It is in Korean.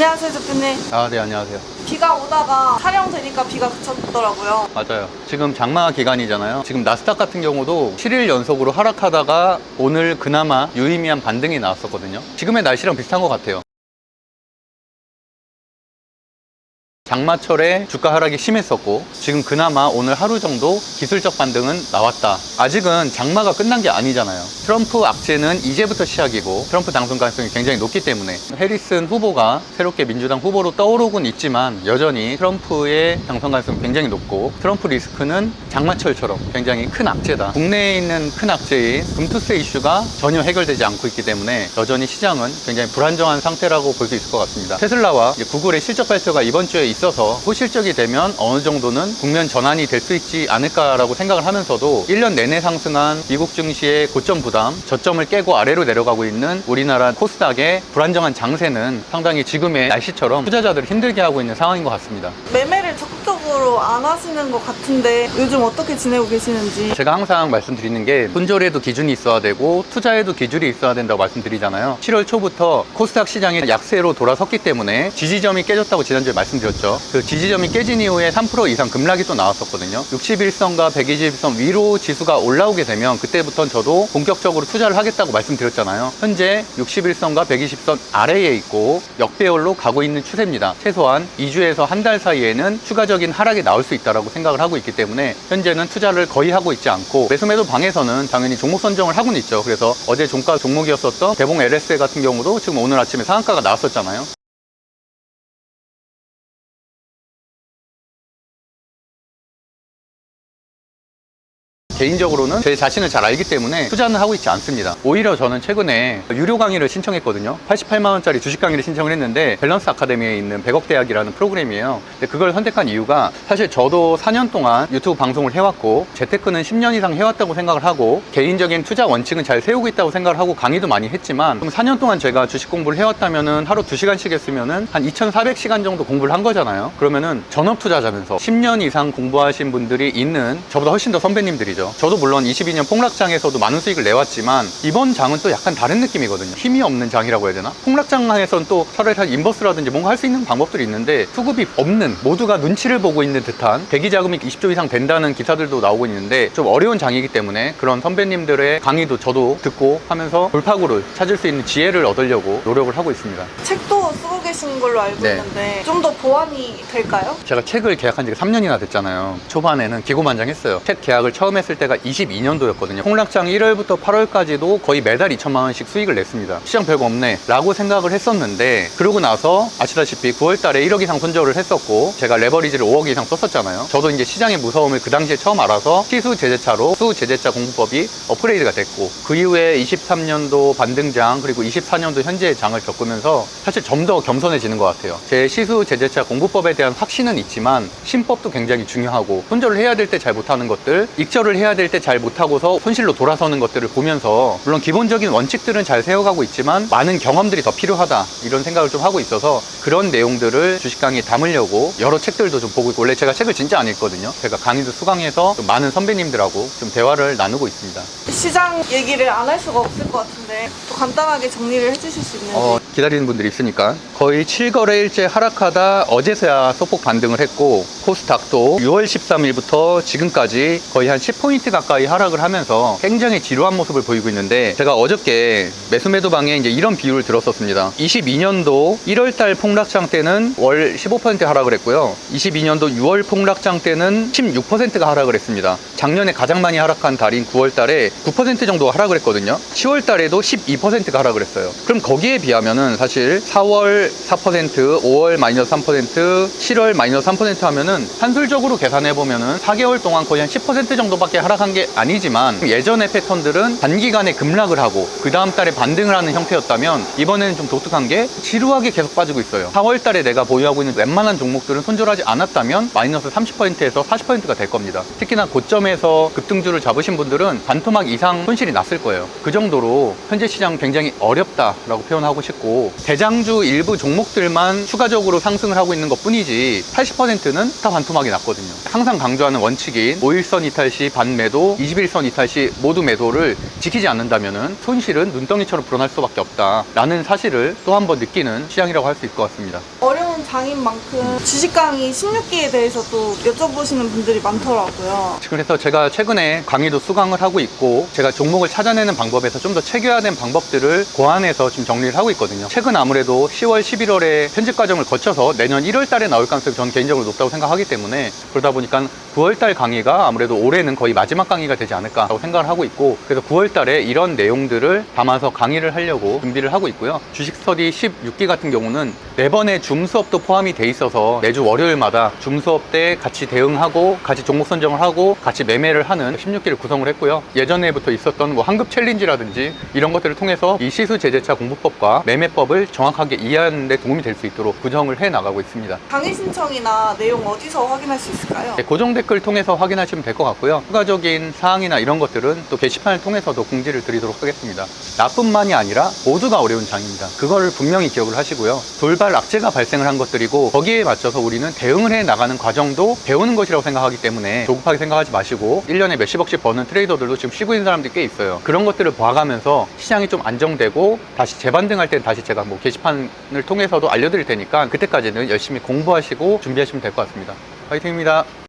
안녕하세요, 대표님. 네, 안녕하세요. 비가 오다가 촬영 되니까 비가 그쳤더라고요. 맞아요. 지금 장마 기간이잖아요. 지금 나스닥 같은 경우도 7일 연속으로 하락하다가 오늘 그나마 유의미한 반등이 나왔었거든요. 지금의 날씨랑 비슷한 것 같아요. 장마철에 주가 하락이 심했었고 지금 그나마 오늘 하루 정도 기술적 반등은 나왔다. 아직은 장마가 끝난 게 아니잖아요. 트럼프 악재는 이제부터 시작이고 트럼프 당선 가능성이 굉장히 높기 때문에 해리슨 후보가 새롭게 민주당 후보로 떠오르곤 있지만 여전히 트럼프의 당선 가능성이 굉장히 높고 트럼프 리스크는 장마철처럼 굉장히 큰 악재다. 국내에 있는 큰 악재인 금투세 이슈가 전혀 해결되지 않고 있기 때문에 여전히 시장은 굉장히 불안정한 상태라고 볼 수 있을 것 같습니다. 테슬라와 구글의 실적 발표가 이번 주에 있어서 호실적이 되면 어느 정도는 국면 전환이 될 수 있지 않을까라고 생각을 하면서도 1년 내내 상승한 미국 증시의 고점 부담, 저점을 깨고 아래로 내려가고 있는 우리나라 코스닥의 불안정한 장세는 상당히 지금의 날씨처럼 투자자들을 힘들게 하고 있는 상황인 것 같습니다. 매매를 적극적으로 안 하시는 것 같은데 요즘 어떻게 지내고 계시는지. 제가 항상 말씀드리는 게 손절에도 기준이 있어야 되고 투자에도 기준이 있어야 된다고 말씀드리잖아요. 7월 초부터 코스닥 시장이 약세로 돌아섰기 때문에 지지점이 깨졌다고 지난주에 말씀드렸죠. 그 지지점이 깨진 이후에 3% 이상 급락이 또 나왔었거든요. 61선과 121선 위로 지수가 올라오게 되면 그때부터는 저도 본격적으로 투자를 하겠다고 말씀드렸잖아요. 현재 61선과 120선 아래에 있고 역배열로 가고 있는 추세입니다. 최소한 2주에서 한 달 사이에는 추가적인 하락이 나올 수 있다고 생각을 하고 있기 때문에 현재는 투자를 거의 하고 있지 않고 매수매도 방에서는 당연히 종목 선정을 하고는 있죠. 그래서 어제 종가 종목이었었던 대봉 LSL 같은 경우도 지금 오늘 아침에 상한가가 나왔었잖아요. 개인적으로는 제 자신을 잘 알기 때문에 투자는 하고 있지 않습니다. 오히려 저는 최근에 유료 강의를 신청했거든요. 88만원짜리 주식 강의를 신청을 했는데 밸런스 아카데미에 있는 100억 대학이라는 프로그램이에요. 근데 그걸 선택한 이유가 사실 저도 4년 동안 유튜브 방송을 해왔고 재테크는 10년 이상 해왔다고 생각을 하고 개인적인 투자 원칙은 잘 세우고 있다고 생각을 하고 강의도 많이 했지만 그럼 4년 동안 제가 주식 공부를 해왔다면은 하루 2시간씩 했으면은 한 2,400시간 정도 공부를 한 거잖아요. 그러면은 전업 투자자면서 10년 이상 공부하신 분들이 있는 저보다 훨씬 더 선배님들이죠. 저도 물론 22년 폭락장에서도 많은 수익을 내왔지만 이번 장은 또 약간 다른 느낌이거든요. 힘이 없는 장이라고 해야 되나? 폭락장에서는 또 차라리 인버스라든지 뭔가 할 수 있는 방법들이 있는데 수급이 없는, 모두가 눈치를 보고 있는 듯한 대기자금이 20조 이상 된다는 기사들도 나오고 있는데 좀 어려운 장이기 때문에 그런 선배님들의 강의도 저도 듣고 하면서 돌파구를 찾을 수 있는 지혜를 얻으려고 노력을 하고 있습니다. 책도 쓰고 계신 걸로 알고 네. 있는데 좀 더 보완이 될까요? 제가 책을 계약한 지가 3년이나 됐잖아요. 초반에는 기고만장했어요. 책 계약을 처음 했을 때가 22년도였거든요. 폭락장 1월부터 8월까지도 거의 매달 2천만 원씩 수익을 냈습니다. 시장 별거 없네 라고 생각을 했었는데 그러고 나서 아시다시피 9월 달에 1억 이상 손절을 했었고 제가 레버리지를 5억 이상 썼었잖아요. 저도 이제 시장의 무서움을 그 당시에 처음 알아서 시수 제재차로 수제재차 공부법이 업그레이드가 됐고 그 이후에 23년도 반등장 그리고 24년도 현재의 장을 겪으면서 사실 좀 더 겸손해지는 것 같아요. 제 시수 제재차 공부법에 대한 확신은 있지만 신법도 굉장히 중요하고 손절을 해야 될 때 잘 못하는 것들, 익절을 해야 될 때 잘 못하고서 손실로 돌아서는 것들을 보면서 물론 기본적인 원칙들은 잘 세워가고 있지만 많은 경험들이 더 필요하다 이런 생각을 좀 하고 있어서 그런 내용들을 주식 강의에 담으려고 여러 책들도 좀 보고 있고 원래 제가 책을 진짜 안 읽거든요. 제가 강의도 수강해서 좀 많은 선배님들하고 좀 대화를 나누고 있습니다. 시장 얘기를 안 할 수가 없을 것 같은데 또 간단하게 정리를 해주실 수 있는지. 기다리는 분들이 있으니까 거의 7거래일째 하락하다 어제서야 소폭 반등을 했고 코스닥도 6월 13일부터 지금까지 거의 한 10포인트 가까이 하락을 하면서 굉장히 지루한 모습을 보이고 있는데 제가 어저께 매수매도 방에 이제 이런 비율을 들었었습니다. 22년도 1월달 폭락장 때는 월 15% 하락을 했고요. 22년도 6월 폭락장 때는 16%가 하락을 했습니다. 작년에 가장 많이 하락한 달인 9월달에 9% 정도 하락을 했거든요. 10월달에도 12%가 하락을 했어요. 그럼 거기에 비하면은 사실 4월 4%, 5월 마이너스 3%, 7월 마이너스 3% 하면은 산술적으로 계산해보면은 4개월 동안 거의 한 10% 정도밖에 하락한 게 아니지만 예전의 패턴들은 단기간에 급락을 하고 그 다음 달에 반등을 하는 형태였다면 이번에는 좀 독특한 게 지루하게 계속 빠지고 있어요. 4월 달에 내가 보유하고 있는 웬만한 종목들은 손절하지 않았다면 마이너스 30%에서 40%가 될 겁니다. 특히나 고점에서 급등주를 잡으신 분들은 반토막 이상 손실이 났을 거예요. 그 정도로 현재 시장 굉장히 어렵다라고 표현하고 싶고 대장주 일부 종목들만 추가적으로 상승을 하고 있는 것 뿐이지 80%는 다 반토막이 났거든요. 항상 강조하는 원칙인 5일선 이탈 시 매도, 21선 이탈 시 모두 매도를 지키지 않는다면 손실은 눈덩이처럼 불어날 수밖에 없다라는 사실을 또 한 번 느끼는 시장이라고 할 수 있을 것 같습니다. 어려운 장인 만큼 주식 강의 16기에 대해서도 여쭤보시는 분들이 많더라고요. 그래서 제가 최근에 강의도 수강을 하고 있고 제가 종목을 찾아내는 방법에서 좀 더 체계화된 방법들을 고안해서 지금 정리를 하고 있거든요. 최근 아무래도 10월, 11월에 편집 과정을 거쳐서 내년 1월 달에 나올 가능성이 저는 개인적으로 높다고 생각하기 때문에 그러다 보니까 9월 달 강의가 아무래도 올해는 거의 마지막 강의가 되지 않을까라고 생각을 하고 있고 그래서 9월 달에 이런 내용들을 담아서 강의를 하려고 준비를 하고 있고요. 주식 스터디 16기 같은 경우는 4번의 줌 수업도 포함이 돼 있어서 매주 월요일마다 줌 수업 때 같이 대응하고 같이 종목 선정을 하고 같이 매매를 하는 16기를 구성을 했고요. 예전에부터 있었던 뭐 환급 챌린지라든지 이런 것들을 통해서 이 시수 제재차 공부법과 매매법을 정확하게 이해하는 데 도움이 될 수 있도록 구성을 해 나가고 있습니다. 강의 신청이나 내용 어디서 확인할 수 있을까요? 네, 고정 댓글 통해서 확인하시면 될 것 같고요. 추가적인 사항이나 이런 것들은 또 게시판을 통해서도 공지를 드리도록 하겠습니다. 나뿐만이 아니라 모두가 어려운 장입니다. 그거를 분명히 기억을 하시고요. 돌발 악재가 발생을 한 것들이고 거기에 맞춰서 우리는 대응을 해 나가는 과정도 배우는 것이라고 생각하기 때문에 조급하게 생각하지 마시고 1년에 몇십억씩 버는 트레이더들도 지금 쉬고 있는 사람들이 꽤 있어요. 그런 것들을 봐가면서 시장이 좀 안정되고 다시 재반등할 때는 다시 제가 뭐 게시판을 통해서도 알려드릴 테니까 그때까지는 열심히 공부하시고 준비하시면 될 것 같습니다. 화이팅입니다.